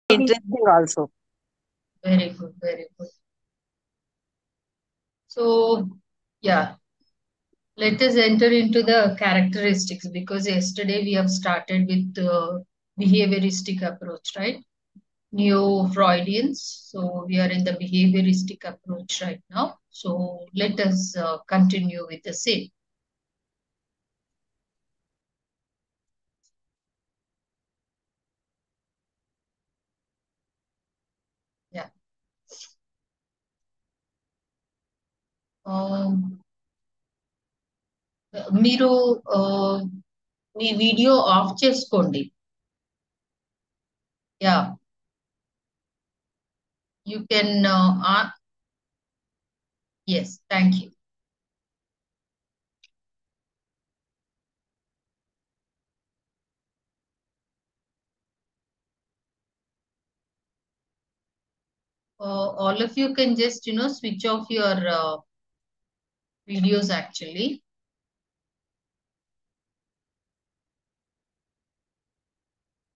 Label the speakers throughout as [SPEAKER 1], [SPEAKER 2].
[SPEAKER 1] interesting also.
[SPEAKER 2] Very good, very good. So, yeah, let us enter into the characteristics because yesterday we have started with the behavioristic approach, right? Neo-Freudians. So we are in the behavioristic approach right now. So let us continue with the same. Yeah. మీరు మీ video off చేసుకోండి. Yeah you can yes thank you. All of you can just switch off your videos actually.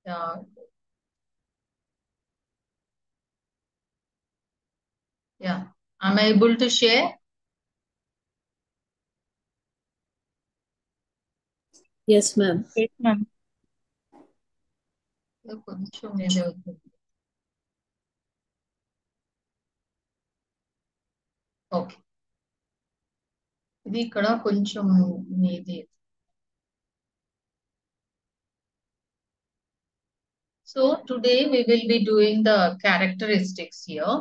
[SPEAKER 2] Yeah. Yeah. Am I able to share?
[SPEAKER 3] Yes, ma'am.
[SPEAKER 1] Yes, ma'am.
[SPEAKER 2] కొంచెం ఇదే అవుతుంది. Okay, ఇది ఇక్కడ కొంచెం మీది. So today we will be doing the characteristics here.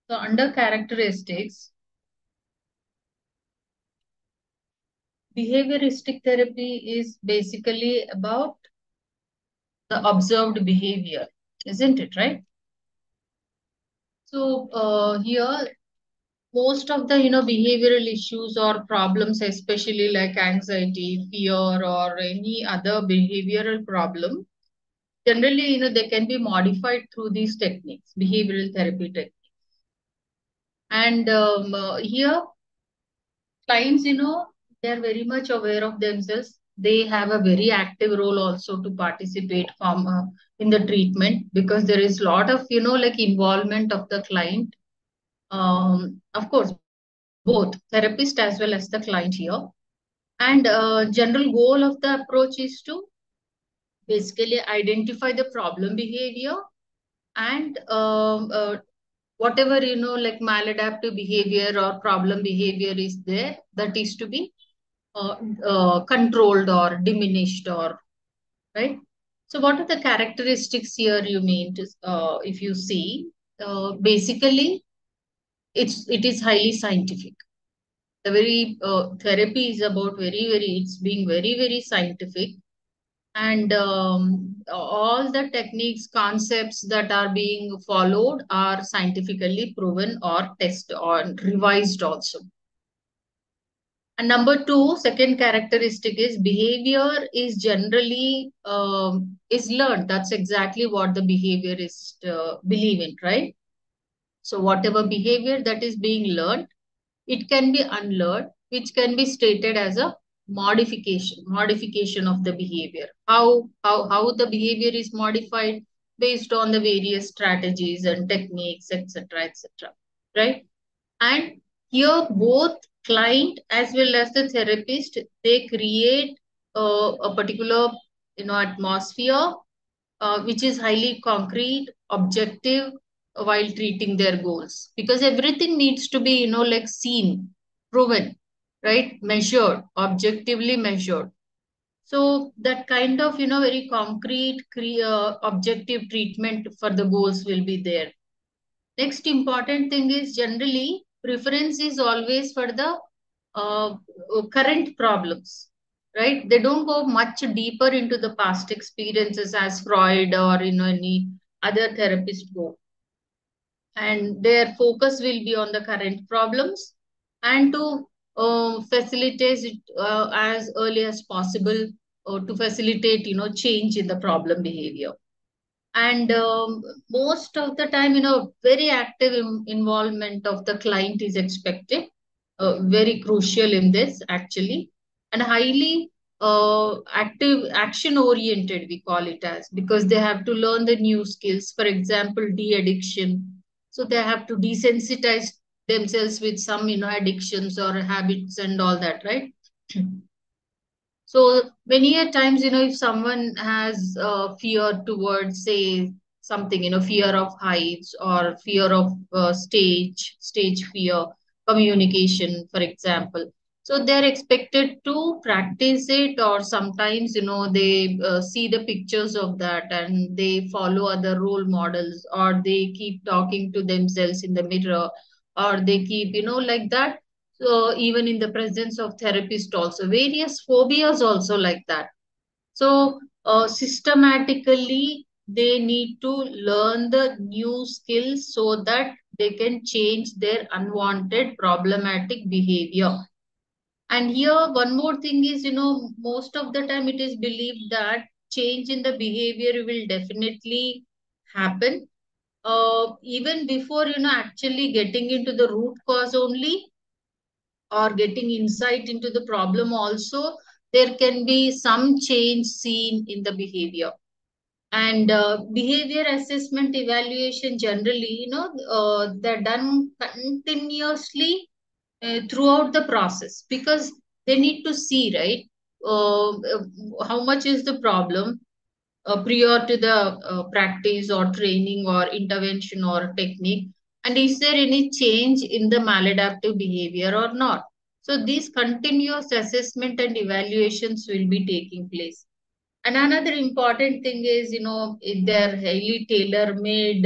[SPEAKER 2] So under characteristics, behavioristic therapy is basically about the observed behavior, isn't it, right? So here most of the behavioral issues or problems, especially like anxiety, fear, or any other behavioral problem, generally they can be modified through these techniques, behavioral therapy techniques. And here clients, they're very much aware of themselves. They have a very active role also to participate from in the treatment, because there is a lot of like involvement of the client. Of course, both therapist as well as the client here. And general goal of the approach is to basically identify the problem behavior, and whatever like maladaptive behavior or problem behavior is there, that is to be controlled or diminished, or right. So what are the characteristics here you mean to if you see, basically it is highly scientific. The very therapy is about it's being very scientific. And all the techniques, concepts that are being followed are scientifically proven or tested or revised also. And number two, second characteristic is behavior is generally is learned. That's exactly what the behaviorist believe in, right? So whatever behavior that is being learned, it can be unlearned, which can be stated as a modification of the behavior. How the behavior is modified based on the various strategies and techniques, etc., etc. Right? And here both client as well as the therapist, they create a particular atmosphere which is highly concrete, objective, while treating their goals, because everything needs to be like seen, proven, right, measured, objectively measured. So that kind of very concrete objective treatment for the goals will be there. Next important thing is generally preference is always for the current problems, right? They don't go much deeper into the past experiences as Freud or any other therapist go. And their focus will be on the current problems, and to facilitate it as early as possible, to facilitate change in the problem behavior. And most of the time very active involvement of the client is expected, very crucial in this actually. And highly active action oriented, we call it as, because they have to learn the new skills, for example de-addiction. So they have to desensitize themselves with some addictions or habits and all that, right? So many a times, if someone has fear towards, say, something, fear of heights or fear of stage fear, communication, for example. So they're expected to practice it, or sometimes, they see the pictures of that and they follow other role models, or they keep talking to themselves in the mirror, or they keep, like that. So even in the presence of therapist also, various phobias also like that. So systematically they need to learn the new skills so that they can change their unwanted problematic behavior. And here one more thing is, most of the time it is believed that change in the behavior will definitely happen, even before actually getting into the root cause only, or getting insight into the problem also, there can be some change seen in the behavior. And behavior assessment evaluation generally, they're done continuously throughout the process, because they need to see, right, how much is the problem prior to the practice or training or intervention or technique, and is there any change in the maladaptive behavior or not. So these continuous assessment and evaluations will be taking place. And another important thing is, they're highly tailor-made,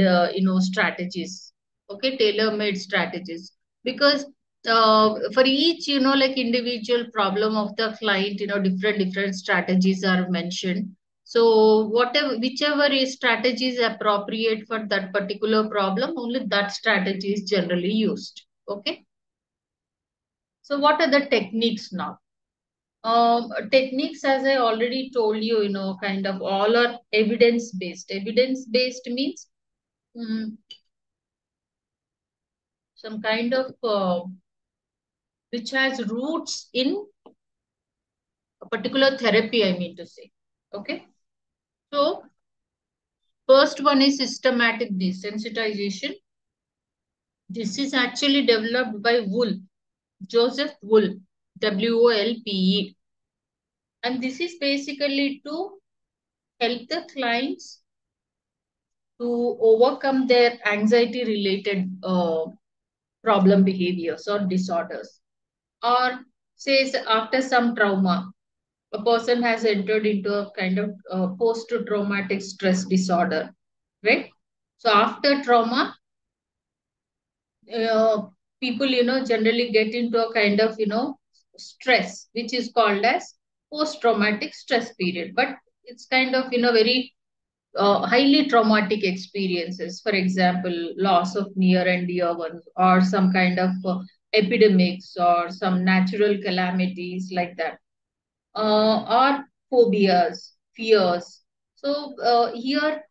[SPEAKER 2] strategies. Okay, tailor-made strategies. Because for each, like individual problem of the client, different strategies are mentioned. So whatever, whichever is strategy is appropriate for that particular problem, only that strategy is generally used. Okay. So what are the techniques now? Techniques, as I already told you, kind of all are evidence based. Evidence based means mm, some kind of which has roots in a particular therapy, I mean to say. Okay. So, first one is systematic desensitization. This is actually developed by Wool, Joseph Wool, WOLPE. And this is basically to help the clients to overcome their anxiety related problem behaviors or disorders. Or says after some trauma, a person has entered into a kind of post-traumatic stress disorder, right? So after trauma, uh, people, generally get into a kind of, stress, which is called as post-traumatic stress period. But it's kind of, very highly traumatic experiences, for example, loss of near and dear ones, or some kind of epidemics, or some natural calamities like that, or phobias, fears. So here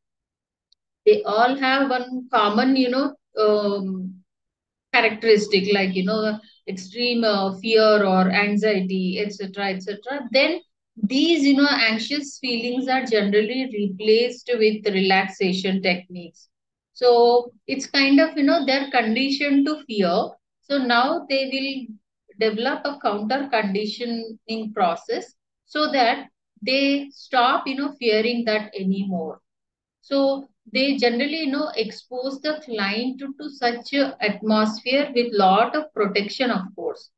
[SPEAKER 2] they all have one common, characteristic, like extreme fear or anxiety, etc., etc. Then these anxious feelings are generally replaced with relaxation techniques. So it's kind of they're conditioned to fear, so now they will develop a counter conditioning process so that they stop fearing that anymore. So they generally, expose the client to such a atmosphere with lot of protection, of course,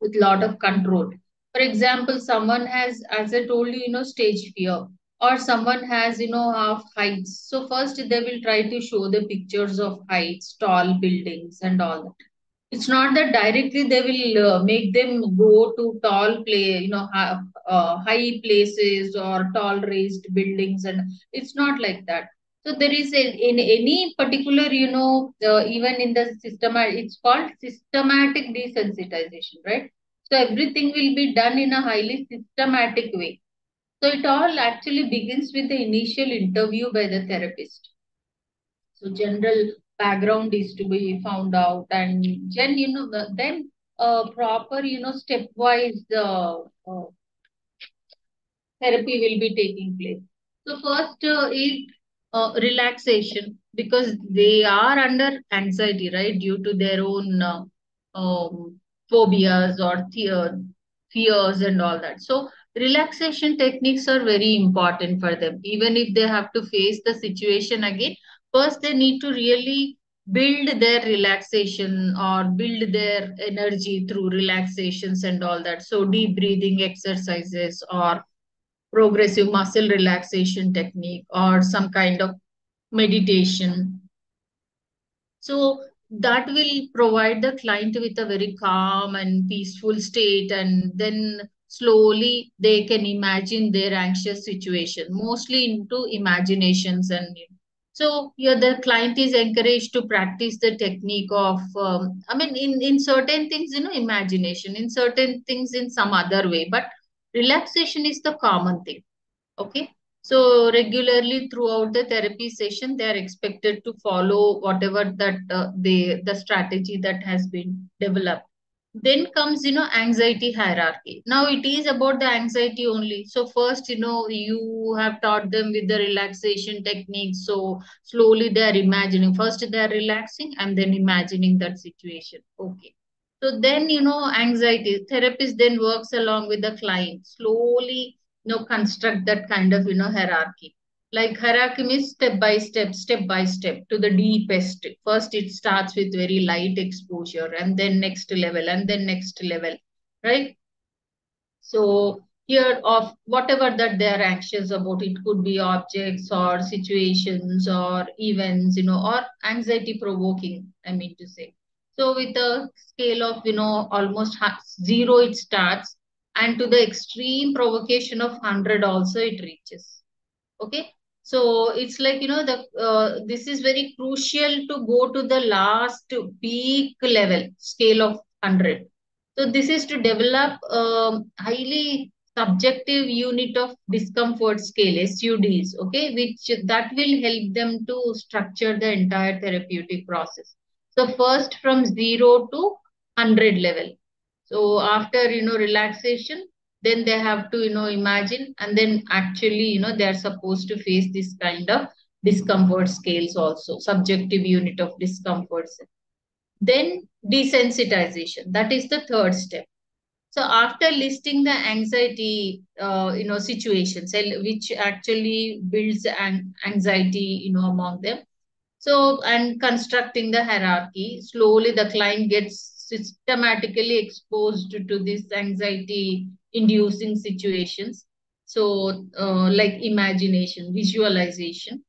[SPEAKER 2] with lot of control. For example, someone has, as I told you, stage fear, or someone has, half heights. So first they will try to show the pictures of heights, tall buildings, and all that. It's not that directly they will make them go to tall play, high places or tall raised buildings, and it's not like that. So there is in any particular, even in the system, it's called systematic desensitization, right? So everything will be done in a highly systematic way. So it all actually begins with the initial interview by the therapist. So general background is to be found out, and then proper stepwise therapy will be taking place. So first is relaxation, because they are under anxiety, right, due to their own phobias or fears and all that. So relaxation techniques are very important for them. Even if they have to face the situation again, first they need to really build their relaxation or build their energy through relaxations and all that. So deep breathing exercises or progressive muscle relaxation technique or some kind of meditation. So that will provide the client with a very calm and peaceful state, and then slowly they can imagine their anxious situation, mostly into imaginations. And so here the client is encouraged to practice the technique of, I mean, in certain things, imagination, in certain things in some other way, but relaxation is the common thing. Okay. So regularly throughout the therapy session, they are expected to follow whatever that the strategy that has been developed. Then comes, anxiety hierarchy. Now it is about the anxiety only. So first, you have taught them with the relaxation techniques. So slowly they are imagining. First they are relaxing and then imagining that situation. Okay. So then, anxiety therapist then works along with the client, slowly, construct that kind of, hierarchy. Like hierarchy means step by step to the deepest. First it starts with very light exposure, and then next level, and then next level, right? So here of whatever that they are anxious about, it could be objects or situations or events, or anxiety provoking, I mean to say. So with a scale of, almost zero it starts, and to the extreme provocation of 100 also it reaches. Okay. So it's like, the this is very crucial to go to the last peak level scale of 100. So this is to develop highly subjective unit of discomfort scale, SUDs, okay, which that will help them to structure the entire therapeutic process. So first from 0 to 100 level. So after, relaxation, then they have to, imagine, and then actually, they are supposed to face this kind of discomfort scales also, subjective unit of discomforts. Then desensitization, that is the third step. So after listing the anxiety, situations, which actually builds anxiety, among them. So, and constructing the hierarchy, slowly the client gets systematically exposed to this anxiety inducing situations. So, like imagination, visualization.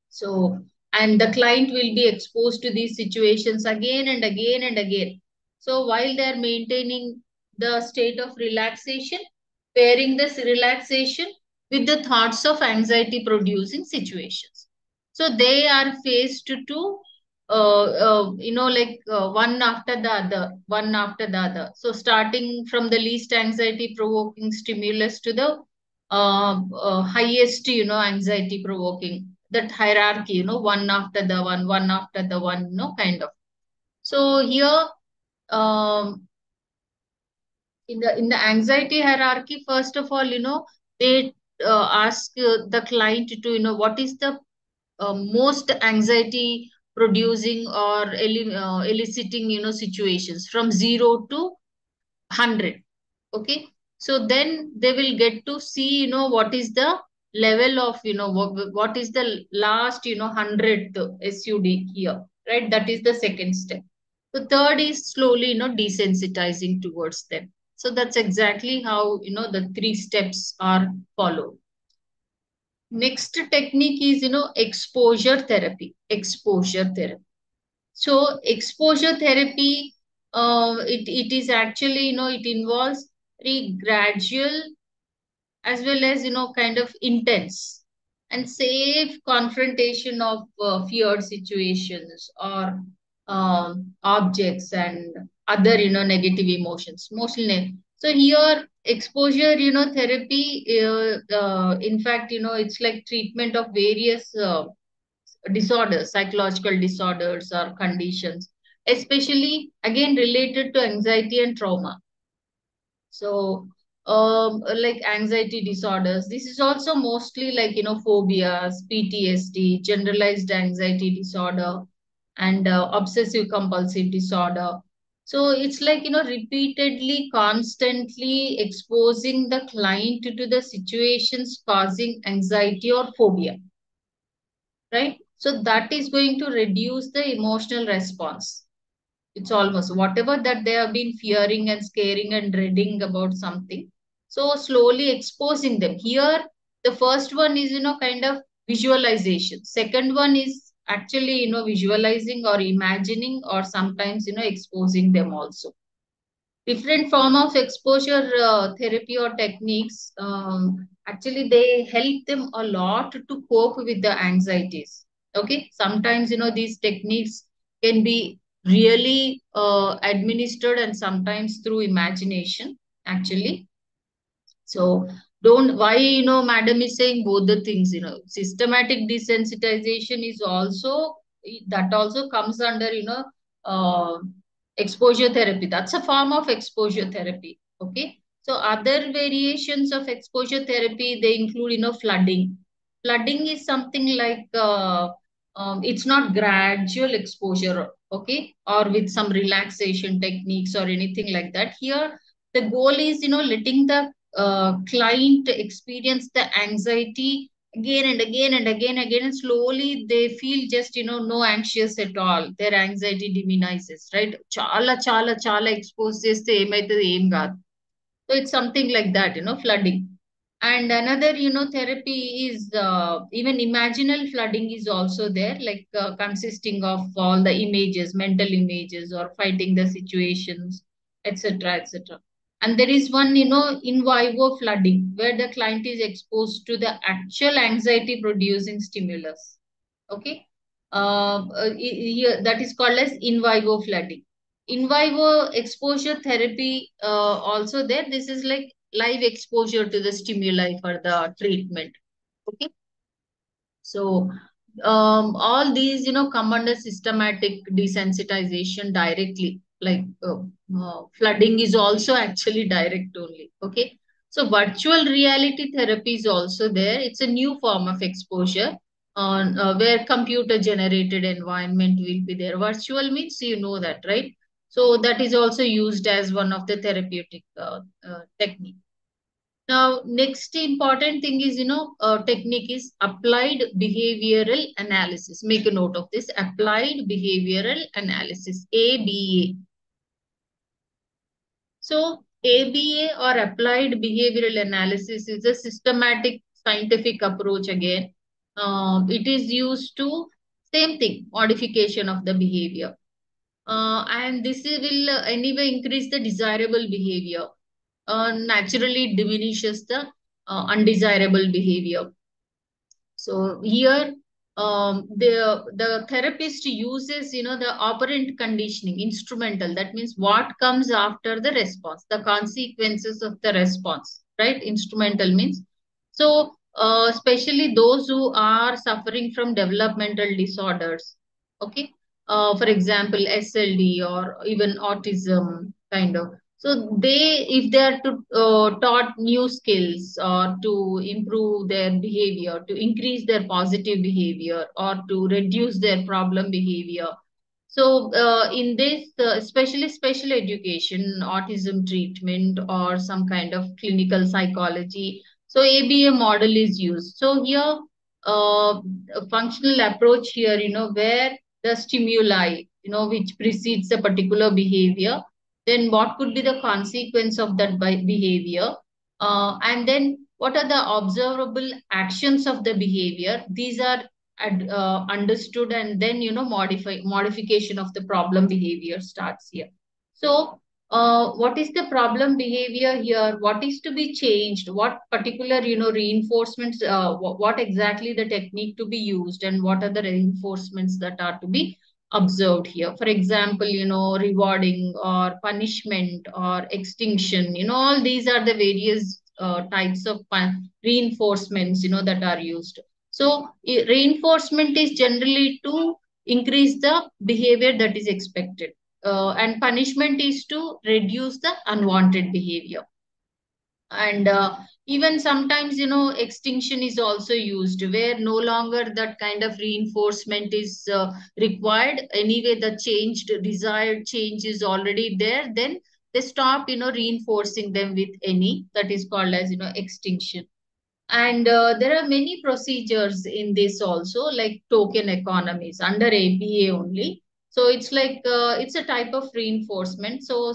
[SPEAKER 2] So, and the client will be exposed to these situations again and again and again. So, while they are maintaining the state of relaxation, pairing this relaxation with the thoughts of anxiety producing situations. So, they are faced to, one after the other, one after the other. So, starting from the least anxiety provoking stimulus to the highest, anxiety provoking, that hierarchy, one after the one after the one, kind of. So here, um, in the anxiety hierarchy, first of all, they ask the client to, what is the most anxiety producing or eliciting, situations from 0 to 100. Okay. So then they will get to see, what is the level of, what is the last, 100th SUD here, right? That is the second step. The third is slowly, desensitizing towards them. So that's exactly how, the three steps are followed. Next technique is, exposure therapy. Exposure therapy. So exposure therapy, it is actually, it involves very gradual as well as, kind of intense and safe confrontation of feared situations or objects and other, negative emotions, mostly. So here exposure, therapy, in fact, it's like treatment of various disorders, psychological disorders or conditions, especially again related to anxiety and trauma. So like anxiety disorders. This is also mostly like, phobias, PTSD, generalized anxiety disorder, and obsessive compulsive disorder. So it's like, repeatedly, constantly exposing the client to the situations causing anxiety or phobia, right? So that is going to reduce the emotional response. It's almost whatever that they have been fearing and scaring and dreading about something. So slowly exposing them. Here, the first one is, kind of visualization. Second one is actually, visualizing or imagining, or sometimes, exposing them also. Different form of exposure therapy or techniques, actually they help them a lot to cope with the anxieties. Okay, sometimes, these techniques can be really administered, and sometimes through imagination actually. So don't, why, madam is saying both the things, systematic desensitization is also, that also comes under, uh, exposure therapy. That's a form of exposure therapy. Okay. So other variations of exposure therapy, they include, flooding. Flooding is something like, it's not gradual exposure, okay, or with some relaxation techniques or anything like that. Here, the goal is, letting the client experience the anxiety again and again and again, and slowly they feel just, no anxious at all. Their anxiety diminishes, right? Chala chala chala expose చేస్తే ఏమైతుంది ఏం కాదు. So it's something like that, flooding. And another, therapy is, even imaginal flooding is also there, like consisting of all the images, mental images, or fighting the situations, etc., etc. And there is one, in vivo flooding, where the client is exposed to the actual anxiety producing stimulus. Okay. Here, that is called as in vivo flooding. In vivo exposure therapy, also there. This is like live exposure to the stimuli for the treatment. Okay. So all these, come under systematic desensitization directly. Like flooding is also actually direct only. Okay. So virtual reality therapy is also there. It's a new form of exposure on where computer generated environment will be there. Virtual means, that, right? So that is also used as one of the therapeutic technique. Now, next important thing is, technique is applied behavioral analysis. Make a note of this. Applied behavioral analysis, ABA. So, ABA, or applied behavioral analysis, is a systematic scientific approach again. It is used to, same thing, modification of the behavior. And this will anyway increase the desirable behavior. Naturally diminishes the undesirable behavior. So here, the therapist uses, the operant conditioning, instrumental. That means what comes after the response, the consequences of the response, right? Instrumental means. So, especially those who are suffering from developmental disorders. Okay. For example, SLD or even autism kind of. So they, if they are to taught new skills, or to improve their behavior, to increase their positive behavior, or to reduce their problem behavior. So in this, especially special education, autism treatment, or some kind of clinical psychology, so ABA model is used. So here, a functional approach here, where the stimuli, which precedes a particular behavior, then what could be the consequence of that behavior, and then what are the observable actions of the behavior. These are understood, and then, modification of the problem behavior starts here. So what is the problem behavior here? What is to be changed? What particular, reinforcements, what exactly the technique to be used, and what are the reinforcements that are to be observed here? For example, rewarding or punishment or extinction, all these are the various types of reinforcements, that are used. So reinforcement is generally to increase the behavior that is expected, and punishment is to reduce the unwanted behavior. And even sometimes, extinction is also used where no longer that kind of reinforcement is required. Anyway, the changed desired change is already there, then they stop, reinforcing them with any. That is called as, extinction. And there are many procedures in this also, like token economies under APA only. So it's like it's a type of reinforcement. So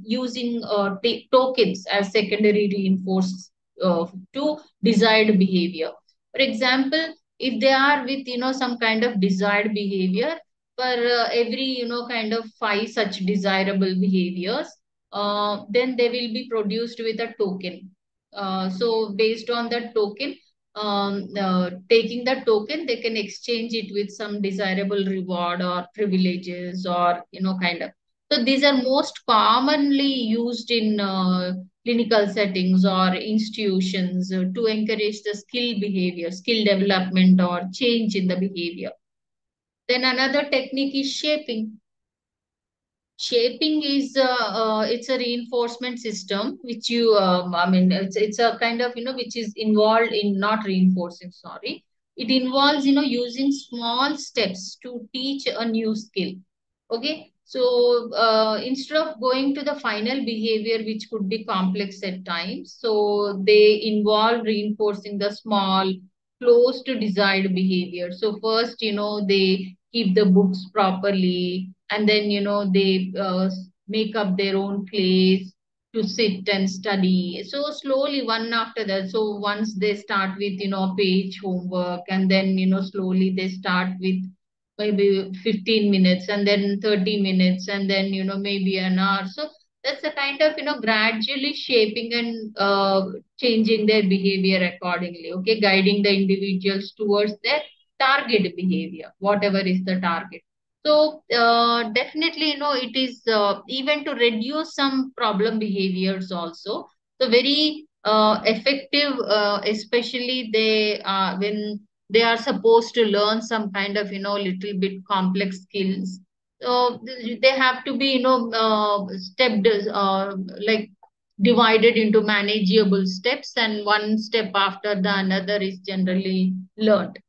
[SPEAKER 2] using tokens as secondary reinforce to desired behavior. For example, if they are with some kind of desired behavior, for every kind of five such desirable behaviors, then they will be produced with a token. So based on that token, taking that token, they can exchange it with some desirable reward or privileges or, kind of. So these are most commonly used in clinical settings or institutions to encourage the skill behavior, skill development or change in the behavior. Then another technique is shaping. Shaping is it's a reinforcement system which you I mean it's a kind of which is involved in not reinforcing, sorry. It involves using small steps to teach a new skill. Okay, so instead of going to the final behavior, which could be complex at times, so they involve reinforcing the small, close to desired behavior. So first, they keep the books properly, and then, they make up their own place to sit and study. So slowly, one after that. So once they start with, page homework, and then, slowly they start with maybe 15 minutes and then 30 minutes and then maybe an hour. So that's a kind of gradually shaping and changing their behavior accordingly. Okay, guiding the individuals towards their target behavior, whatever is the target. So definitely, it is even to reduce some problem behaviors also. So very effective, especially they when they are supposed to learn some kind of little bit complex skills. So they have to be stepped, like divided into manageable steps, and one step after the another is generally learned.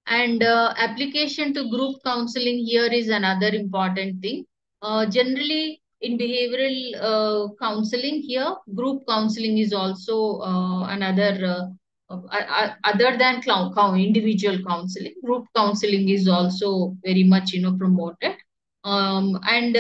[SPEAKER 2] And application to group counseling here is another important thing. Generally, in behavioral counseling here, group counseling is also another, other than individual counseling, group counseling is also very much, promoted. And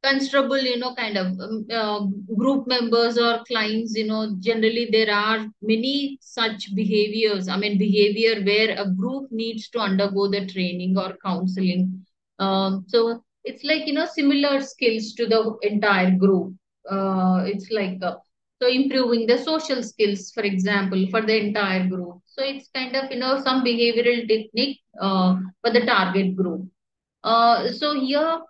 [SPEAKER 2] considerable, kind of group members or clients, generally there are many such behaviors. I mean, behavior where a group needs to undergo the training or counseling. So it's like, similar skills to the entire group. It's like, so improving the social skills, for example, for the entire group. So it's kind of, some behavioral technique for the target group. So here,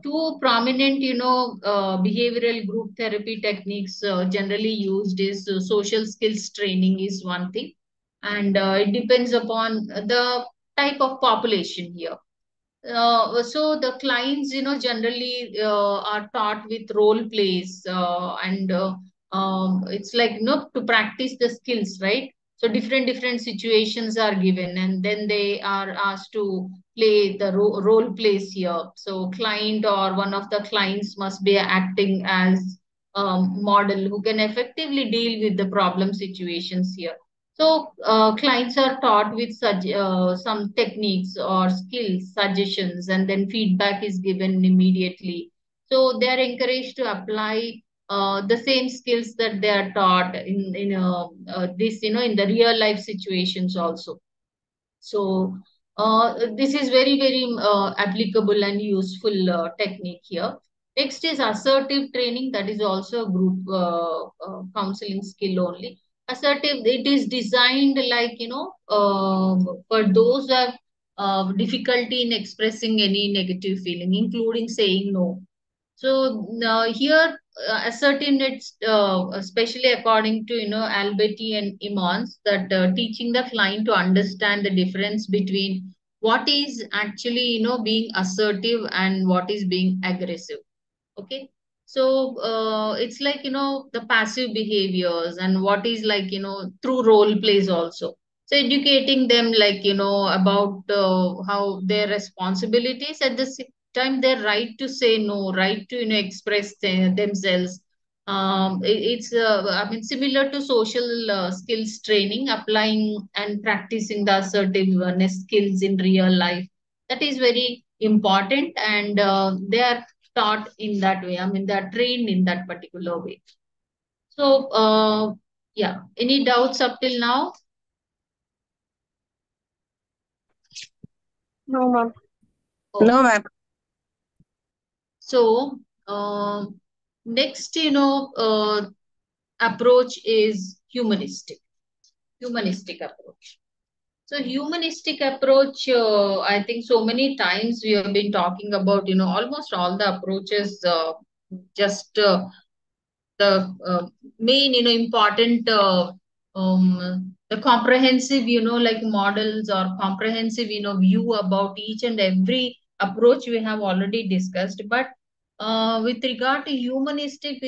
[SPEAKER 2] two prominent, behavioral group therapy techniques generally used is social skills training is one thing, and it depends upon the type of population here. So the clients, generally are taught with role plays, and it's like, to practice the skills, right? So different situations are given, and then they are asked to play the role plays here. So client or one of the clients must be acting as model who can effectively deal with the problem situations here. So clients are taught with such some techniques or skills, suggestions, and then feedback is given immediately. So they are encouraged to apply the same skills that they are taught in this, in the real life situations also. So this is very applicable and useful technique here. Next is assertive training. That is also a group counseling skill only. Assertive, it is designed like, for those who have difficulty in expressing any negative feeling, including saying no. So here, ascertain especially according to Alberti and Imons, that teaching the client to understand the difference between what is actually being assertive and what is being aggressive. Okay. So it's like, the passive behaviors and what is like, through role plays also. So educating them like, about how their responsibilities, at the same time their right to say no, right to, express themselves. It's, I mean, similar to social skills training, applying and practicing the assertiveness skills in real life. That is very important, and they are taught in that way. I mean, they're trained in that particular way. So, yeah, any doubts up till now?
[SPEAKER 1] No, ma'am. No,
[SPEAKER 2] Okay.
[SPEAKER 1] ma'am.
[SPEAKER 2] So, next, approach is humanistic. Humanistic approach. So, humanistic approach, I think so many times we have been talking about, almost all the approaches, just the main, important, the comprehensive, like models or comprehensive, view about each and every approach we have already discussed. But with regard to humanistic,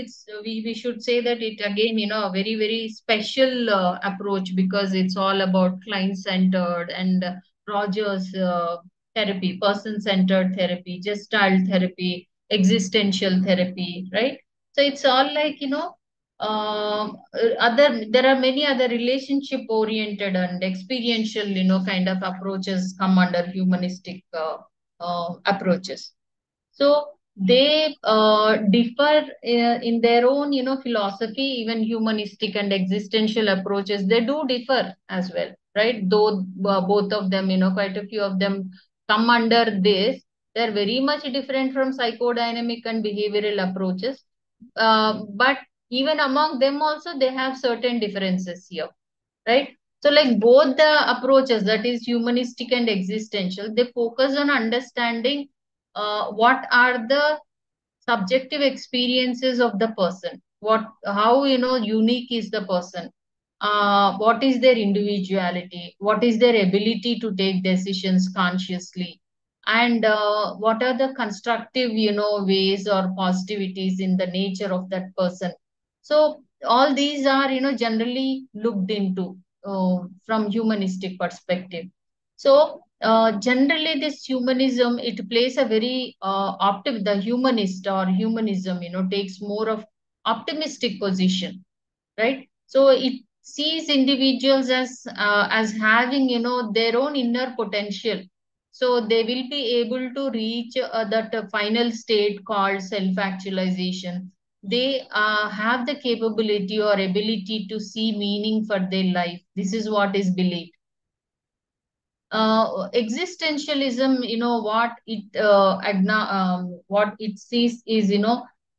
[SPEAKER 2] we should say that it again, a very, very special approach, because it's all about client centered, and Rogers therapy, person centered therapy, gestalt therapy, existential therapy, right? So it's all like, other, there are many other relationship oriented and experiential, kind of approaches come under humanistic approaches. So they differ in their own, philosophy. Even humanistic and existential approaches, they do differ as well, right? Though both of them, quite a few of them come under this. They're very much different from psychodynamic and behavioral approaches. But even among them also, they have certain differences here, right? So like both the approaches, that is humanistic and existential, they focus on understanding what are the subjective experiences of the person, what, how, unique is the person, what is their individuality, what is their ability to take decisions consciously, and what are the constructive, ways or positivities in the nature of that person. So all these are, generally looked into from humanistic perspective. So generally, this humanism, it plays a very the humanist or humanism, takes more of optimistic position, right? So it sees individuals as having, their own inner potential. So they will be able to reach that final state called self-actualization. They have the capability or ability to see meaning for their life. This is what is believed. Existentialism, what it sees is,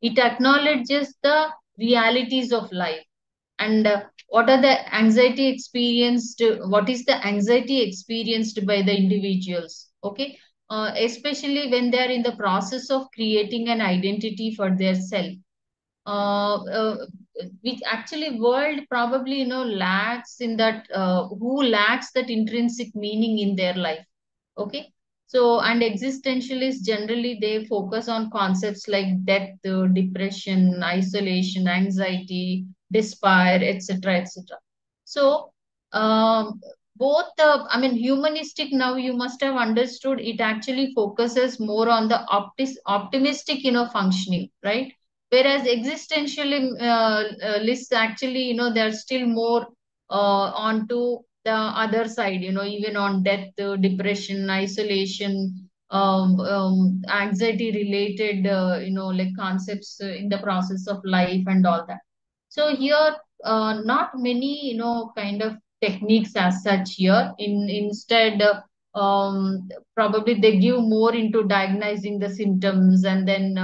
[SPEAKER 2] it acknowledges the realities of life, and what is the anxiety experienced by the individuals, okay? Especially when they are in the process of creating an identity for their self, uh, uh, which actually world probably, lacks in that, who lacks that intrinsic meaning in their life. Okay. So, and existentialists generally, they focus on concepts like death, depression, isolation, anxiety, despair, etc., etc. So, both the, I mean, humanistic, now you must have understood, it actually focuses more on the optimistic, functioning, right? Whereas existential lists actually, they're still more onto the other side, even on death, depression, isolation, anxiety related, like concepts in the process of life and all that. So here, not many, kind of techniques as such here. Instead, probably they give more into diagnosing the symptoms, and then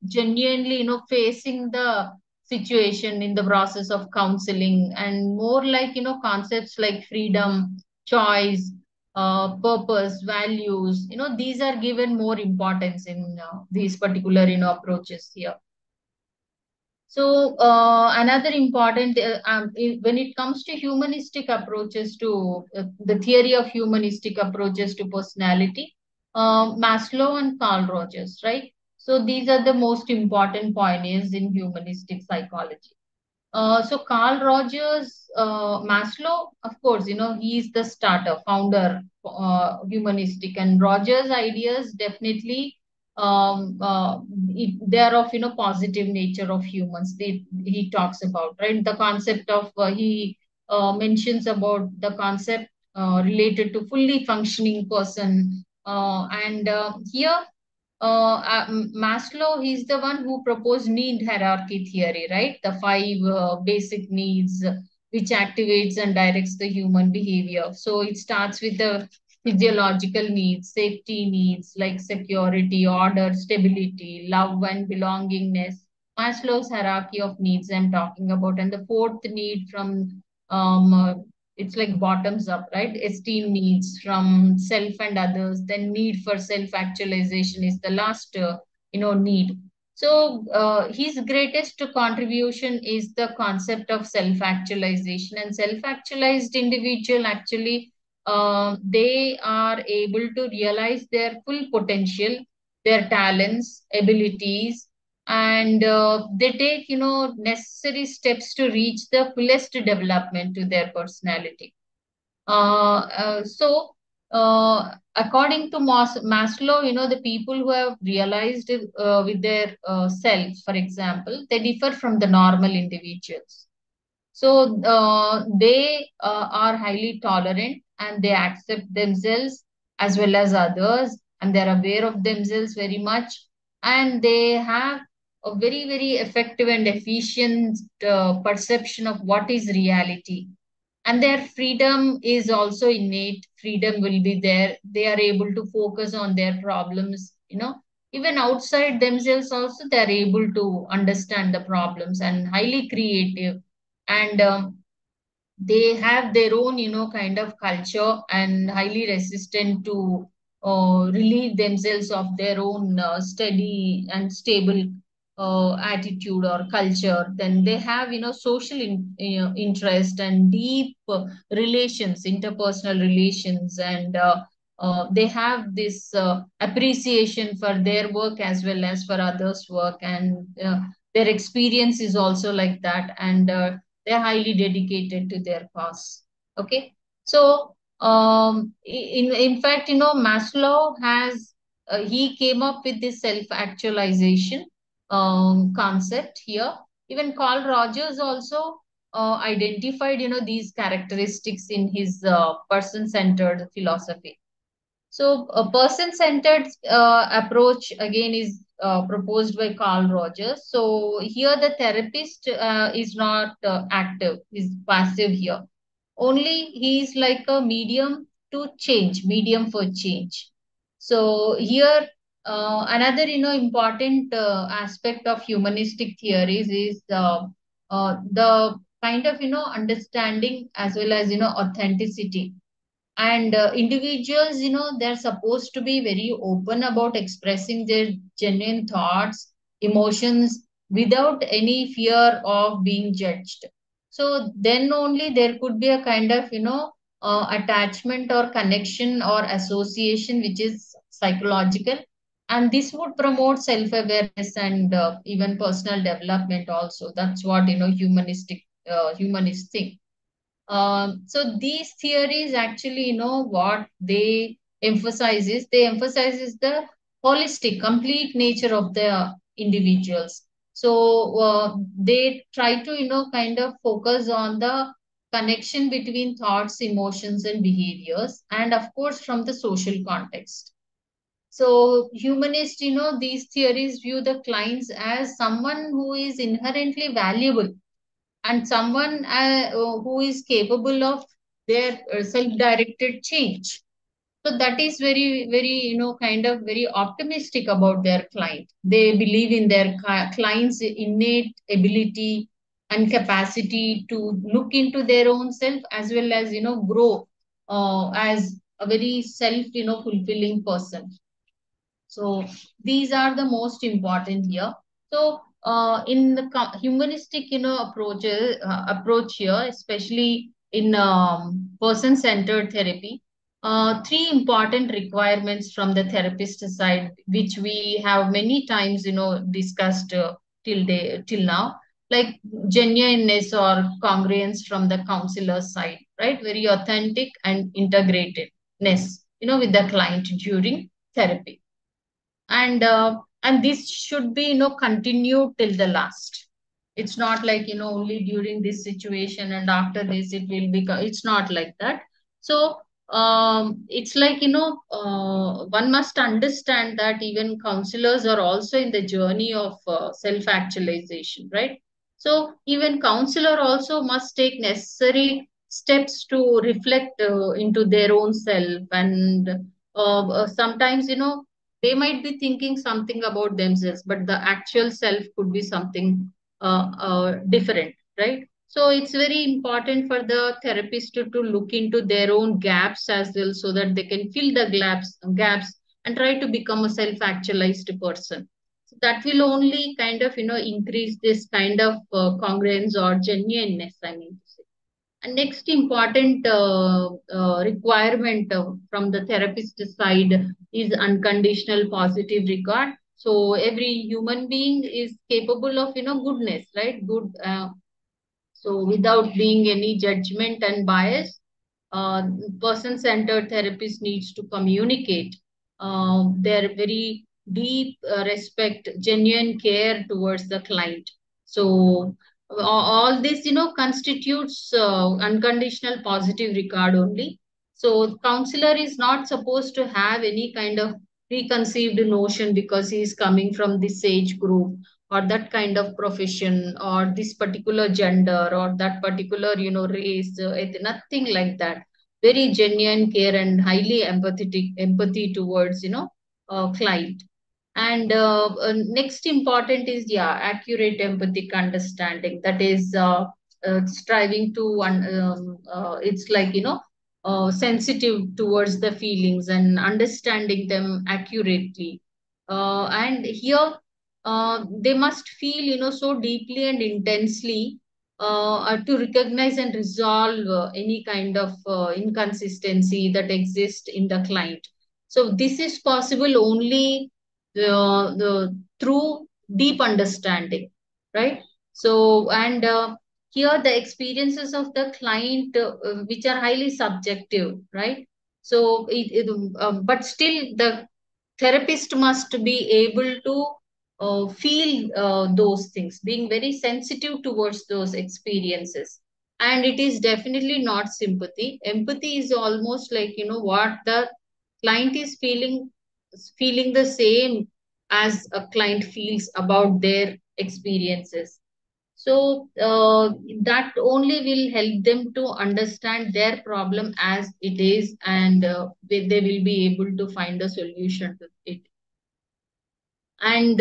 [SPEAKER 2] genuinely, facing the situation in the process of counseling, and more like, concepts like freedom, choice, purpose, values, these are given more importance in these particular, approaches here. So another important, when it comes to humanistic approaches to the theory of humanistic approaches to personality, Maslow and Carl Rogers, right? So these are the most important pioneers in humanistic psychology. So Carl Rogers, Maslow, of course, he's the starter, founder, humanistic, and Rogers' ideas definitely, they are of positive nature of humans. He talks about, right, the concept of he mentions about the concept related to fully functioning person, and here Maslow, he's the one who proposed need hierarchy theory, right? The five basic needs which activates and directs the human behavior. So it starts with the physiological needs, safety needs like security, order, stability, love, and belongingness. Maslow's hierarchy of needs I'm talking about. And the fourth need from um, uh, it's like bottoms up, right? Esteem needs from self and others. Then need for self actualization is the last need. So his greatest contribution is the concept of self actualization. And self actualized individual actually, they are able to realize their full potential, their talents, abilities, and they take necessary steps to reach the fullest development to their personality. According to Maslow, the people who have realized it, with their self, for example, they differ from the normal individuals. So they are highly tolerant and they accept themselves as well as others, and they're aware of themselves very much, and they have a very, very effective and efficient perception of what is reality. And their freedom is also innate. Freedom will be there. They are able to focus on their problems, even outside themselves also they are able to understand the problems and highly creative, and they have their own kind of culture and highly resistant to relieve themselves of their own steady and stable attitude or culture. Then they have social interest and deep relations, interpersonal relations, and they have this appreciation for their work as well as for others work, and their experience is also like that, and they're highly dedicated to their cause. Okay. So in fact, Maslow has he came up with this self actualization concept here. Even Carl Rogers also identified these characteristics in his person centered philosophy. So a person-centered approach again is proposed by Carl Rogers. So here the therapist is not active, is passive here. Only he is like a medium to change, medium for change. So here another important aspect of humanistic theories is the kind of understanding as well as authenticity. And individuals, they're supposed to be very open about expressing their genuine thoughts, emotions, without any fear of being judged. So then only there could be a kind of attachment or connection or association which is psychological, and this would promote self awareness and even personal development also. That's what humanists think. So these theories actually, what they emphasizes the holistic, complete nature of the individuals. So they try to, kind of focus on the connection between thoughts, emotions, and behaviors, and of course from the social context. So humanists, these theories view the clients as someone who is inherently valuable and someone who is capable of their self-directed change. So that is very, very, kind of very optimistic about their client. They believe in their client's innate ability and capacity to look into their own self as well as, grow as a very self, fulfilling person. So these are the most important here. So in the humanistic, approach here, especially in person-centered therapy, three important requirements from the therapist side, which we have many times, discussed till now, like genuineness or congruence from the counselor side, right? Very authentic and integratedness, with the client during therapy, and this should be continued till the last. It's not like only during this situation and after this it will be it's not like that. So it's like one must understand that even counselors are also in the journey of self actualization, right? So even counselor also must take necessary steps to reflect into their own self, and sometimes they might be thinking something about themselves, but the actual self could be something different, right? So it's very important for the therapist to look into their own gaps as well, so that they can fill the gaps and try to become a self-actualized person. So that will only kind of increase this kind of congruence or genuineness, I mean to say. And next important requirement from the therapist side is unconditional positive regard. So every human being is capable of goodness, right? Good. So without being any judgment and bias, person-centered therapist needs to communicate their very deep respect, genuine care towards the client. So all this, constitutes unconditional positive regard only. So counselor is not supposed to have any kind of preconceived notion because he is coming from this age group or that kind of profession or this particular gender or that particular race, nothing like that. Very genuine care and highly empathetic empathy towards client. And next important is, yeah, accurate empathic understanding. That is striving to it's like sensitive towards the feelings and understanding them accurately. And here they must feel so deeply and intensely to recognize and resolve any kind of inconsistency that exists in the client. So this is possible only through deep understanding, right? So, and here the experiences of the client, which are highly subjective, right? So but still the therapist must be able to feel those things, being very sensitive towards those experiences. And it is definitely not sympathy. Empathy is almost like what the client is feeling the same as a client feels about their experiences. So that only will help them to understand their problem as it is, and they will be able to find a solution to it. And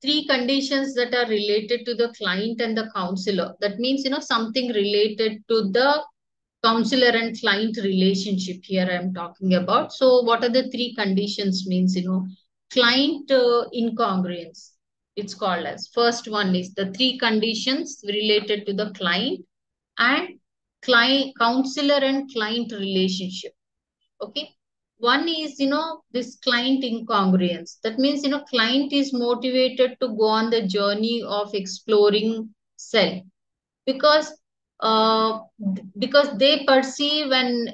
[SPEAKER 2] three conditions that are related to the client and the counselor. That means, something related to the counselor and client relationship here I'm talking about. So what are the three conditions means, client incongruence. It's called as. First one is the three conditions related to the client and client, counselor and client relationship. Okay. One is, this client incongruence. That means, client is motivated to go on the journey of exploring self because they perceive an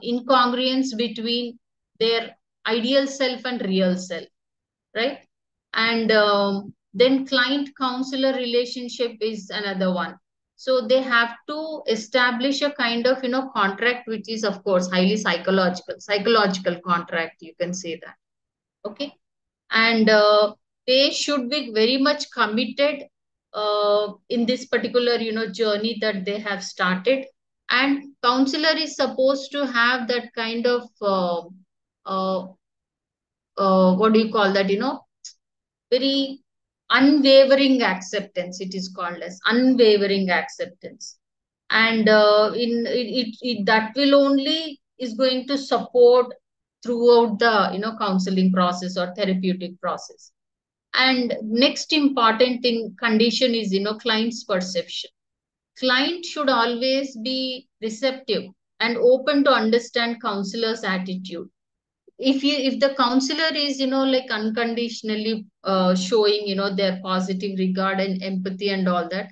[SPEAKER 2] incongruence between their ideal self and real self, right? And then client counselor relationship is another one. So they have to establish a kind of contract, which is of course highly psychological contract, you can say that. Okay. And they should be very much committed in this particular journey that they have started. And counselor is supposed to have that kind of uh, what do you call that, very unwavering acceptance. It is called as unwavering acceptance. And that will only is going to support throughout the counseling process or therapeutic process. And next important thing condition is client's perception. Client should always be receptive and open to understand counselor's attitude. If the counselor is, like unconditionally showing, their positive regard and empathy and all that,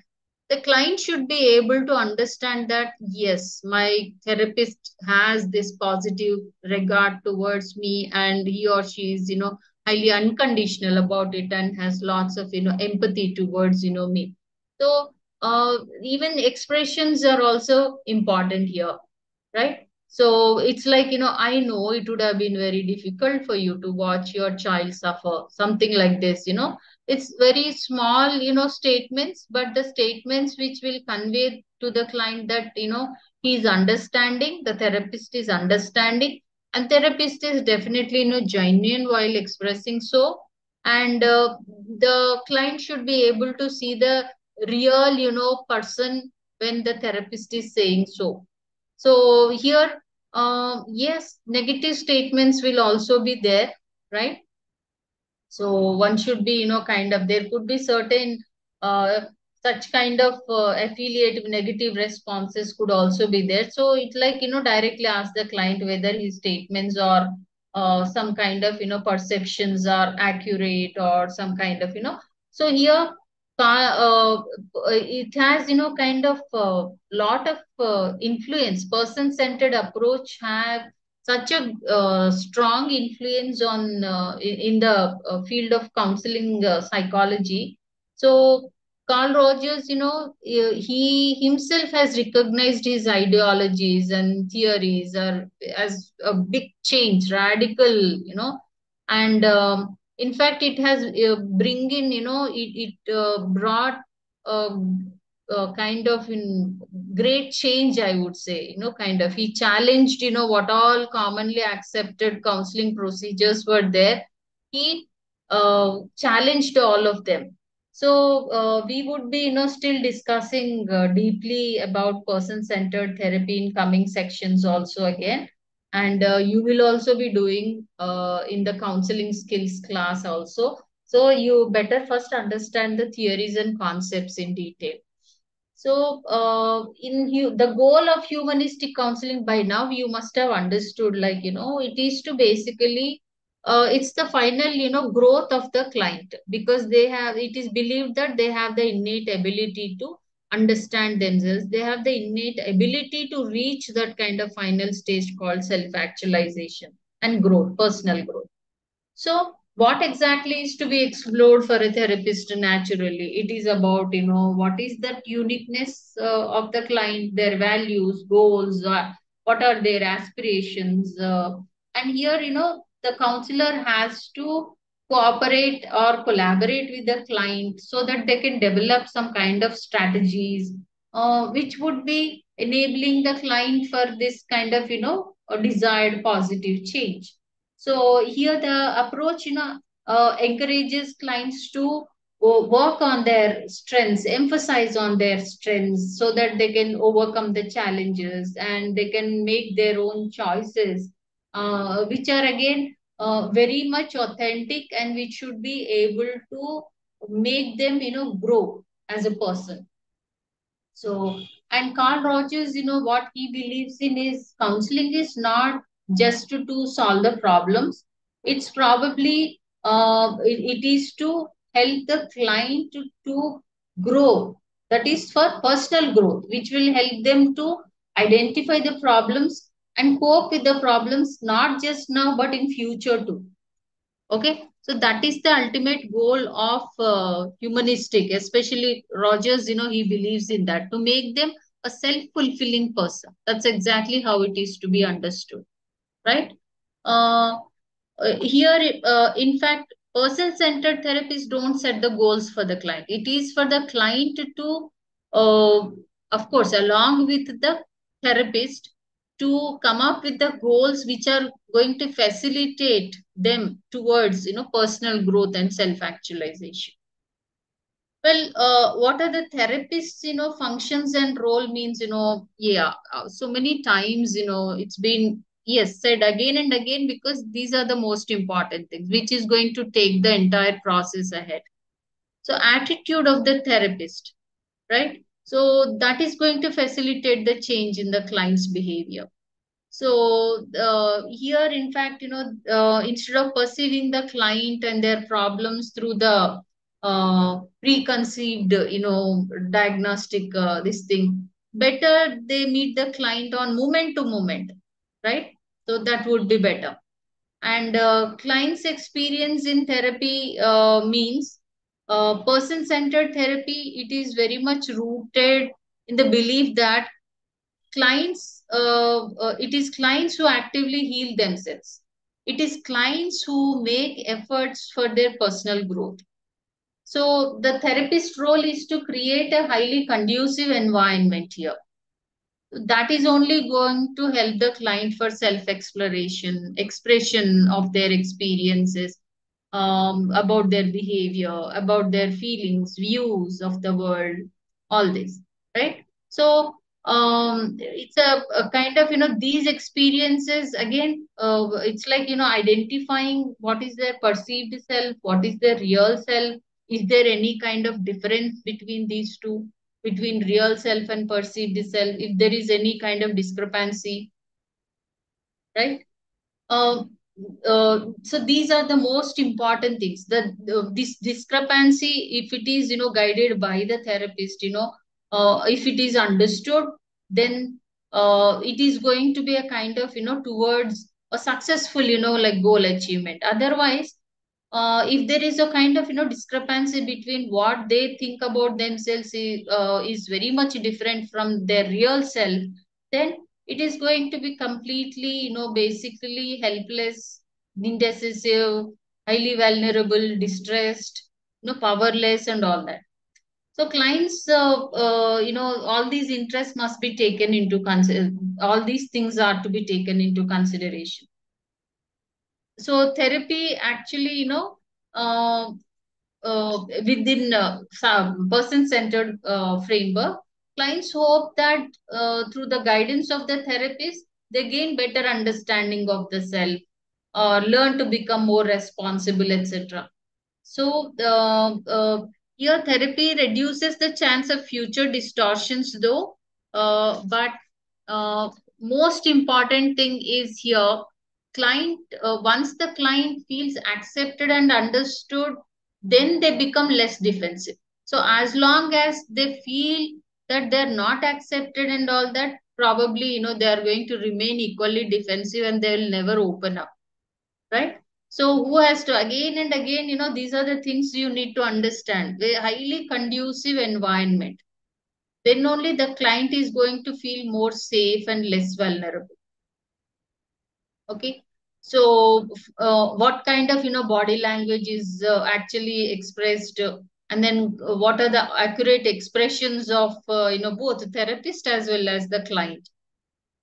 [SPEAKER 2] the client should be able to understand that yes, my therapist has this positive regard towards me, and he or she is, highly unconditional about it and has lots of, empathy towards, me. So even expressions are also important here, right? So it's like, I know it would have been very difficult for you to watch your child suffer, something like this, It's very small, statements, but the statements which will convey to the client that, he's understanding, the therapist is understanding, and therapist is definitely, genuine while expressing so. And the client should be able to see the real, person when the therapist is saying so. So here, yes, negative statements will also be there, right? So one should be, kind of, there could be certain uh, such kind of affiliative negative responses could also be there. So it like, directly ask the client whether his statements or some kind of, perceptions are accurate or some kind of, So here, it has, kind of lot of influence. Person-centered approach have such a strong influence on in the field of counseling psychology. So Carl Rogers, he himself has recognized his ideologies and theories are as a big change, radical, and in fact, it has bring in, it brought uh, kind of in great change, I would say, kind of. He challenged, what all commonly accepted counseling procedures were there. He challenged all of them. So we would be, still discussing deeply about person-centered therapy in coming sections also again. And you will also be doing in the counseling skills class also. So you better first understand the theories and concepts in detail. So, the goal of humanistic counseling by now you must have understood, like, it is to basically, it's the final, growth of the client, because it is believed that they have the innate ability to understand themselves. They have the innate ability to reach that kind of final stage called self-actualization and growth, personal growth. So, what exactly is to be explored for a therapist naturally? It is about, what is that uniqueness of the client, their values, goals, what are their aspirations. And here, the counselor has to cooperate or collaborate with the client so that they can develop some kind of strategies, which would be enabling the client for this kind of, a desired positive change. So here the approach, encourages clients to work on their strengths, emphasize on their strengths so that they can overcome the challenges and they can make their own choices, which are again very much authentic and which should be able to make them, grow as a person. So, and Carl Rogers, what he believes in is counseling is not just to solve the problems. It's probably, it is to help the client to grow. That is for personal growth, which will help them to identify the problems and cope with the problems, not just now, but in future too. Okay, so that is the ultimate goal of humanistic, especially Rogers, he believes in that to make them a self-fulfilling person. That's exactly how it is to be understood, right? Uh, Here, in fact, person-centered therapists don't set the goals for the client. It is for the client to, uh, of course, along with the therapist, to come up with the goals which are going to facilitate them towards, personal growth and self-actualization. Well, what are the therapists, functions and role means, yeah, so many times, it's been, yes, said again and again because these are the most important things, which is going to take the entire process ahead. So, attitude of the therapist, right? So, that is going to facilitate the change in the client's behavior. So here, in fact, instead of perceiving the client and their problems through the preconceived, diagnostic this thing, better they meet the client on moment to moment, right? So that would be better. And client's experience in therapy means person-centered therapy. It is very much rooted in the belief that it is clients who actively heal themselves. It is clients who make efforts for their personal growth. So the therapist role is to create a highly conducive environment here. That is only going to help the client for self exploration, expression of their experiences, about their behavior, about their feelings, views of the world, all this, right? So it's a kind of, these experiences again, it's like, identifying what is their perceived self, what is their real self, is there any kind of difference between these two, between real self and perceived self, if there is any kind of discrepancy, right? So these are the most important things. This discrepancy, if it is, guided by the therapist, if it is understood, then it is going to be a kind of, towards a successful, like goal achievement. Otherwise, if there is a kind of, discrepancy between what they think about themselves is very much different from their real self, then it is going to be completely, basically helpless, indecisive, highly vulnerable, distressed, powerless, and all that. So clients, all these interests must be taken into consider. All these things are to be taken into consideration. So therapy actually, uh, within some person-centered framework, clients hope that through the guidance of the therapist, they gain better understanding of the self, learn to become more responsible, etc. So here therapy reduces the chance of future distortions, though. But most important thing is here, client once the client feels accepted and understood, then they become less defensive. So as long as they feel that they're not accepted and all that, probably, they are going to remain equally defensive and they will never open up, right? So who has to, again and again, these are the things you need to understand. A highly conducive environment, then only the client is going to feel more safe and less vulnerable. Okay. So what kind of, body language is actually expressed, and then what are the accurate expressions of, both the therapist as well as the client.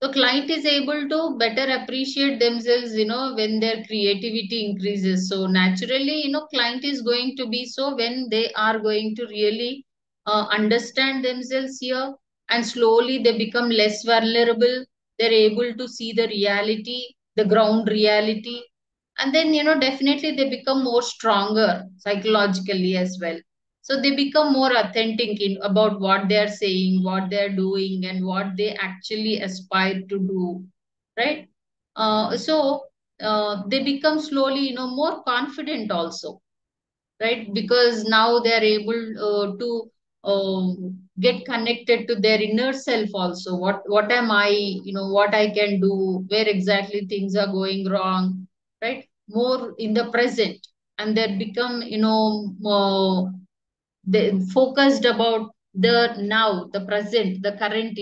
[SPEAKER 2] The client is able to better appreciate themselves, when their creativity increases. So naturally, client is going to be, so when they are going to really understand themselves here, and slowly they become less vulnerable, they're able to see the reality, the ground reality, and then, definitely they become more stronger psychologically as well. So they become more authentic in about what they are saying, what they are doing, and what they actually aspire to do, right? So they become slowly, more confident also, right? Because now they are able to get connected to their inner self also. What am I, what I can do, where exactly things are going wrong, right? More in the present, and they become, they focused about the now, the present, the current,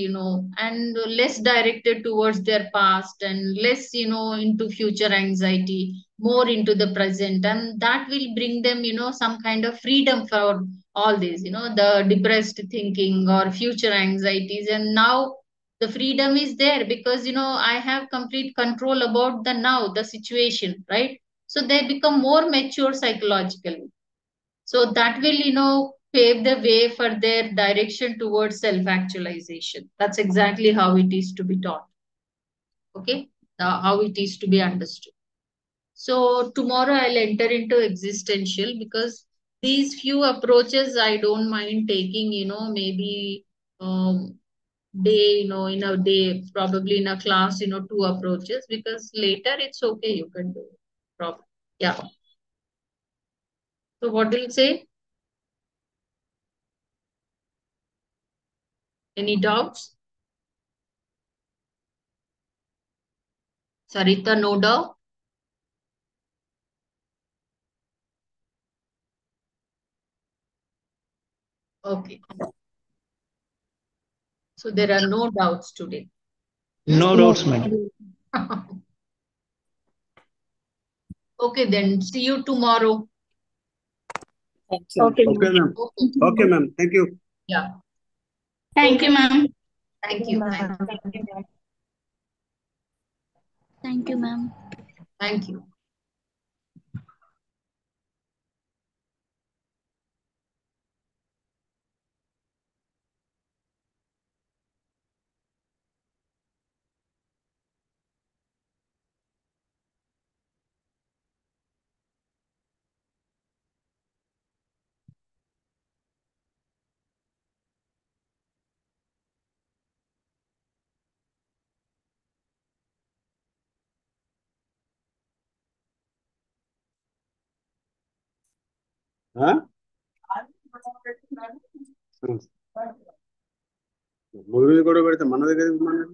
[SPEAKER 2] and less directed towards their past, and less, into future anxiety, more into the present, and that will bring them, some kind of freedom for all this, the depressed thinking or future anxieties. And now the freedom is there because, I have complete control about the now, the situation, right? So they become more mature psychologically. So that will, pave the way for their direction towards self-actualization. That's exactly how it is to be taught. Okay. How it is to be understood. So tomorrow I'll enter into existential, because these few approaches I don't mind taking, maybe, day, in a day, probably in a class, two approaches, because later it's okay, you can do it. Yeah. So what do you say? Any doubts? Sarita, no doubt? Okay. So there are no doubts today.
[SPEAKER 1] No
[SPEAKER 3] No.
[SPEAKER 1] doubts, madam.
[SPEAKER 2] Okay, then see you tomorrow.
[SPEAKER 3] Thank you.
[SPEAKER 4] Okay,
[SPEAKER 5] Okay,
[SPEAKER 4] ma'am.
[SPEAKER 5] ma'am.
[SPEAKER 2] Okay.
[SPEAKER 5] Okay, ma'am. Thank you.
[SPEAKER 2] Yeah.
[SPEAKER 4] Thank you, ma'am.
[SPEAKER 2] Thank you. Thank you.
[SPEAKER 6] Thank you, ma'am.
[SPEAKER 2] Thank you.
[SPEAKER 5] Huh? ముగ్గురు కూడా పెడితే మన దగ్గర ఎందుకు మాట్లాడు?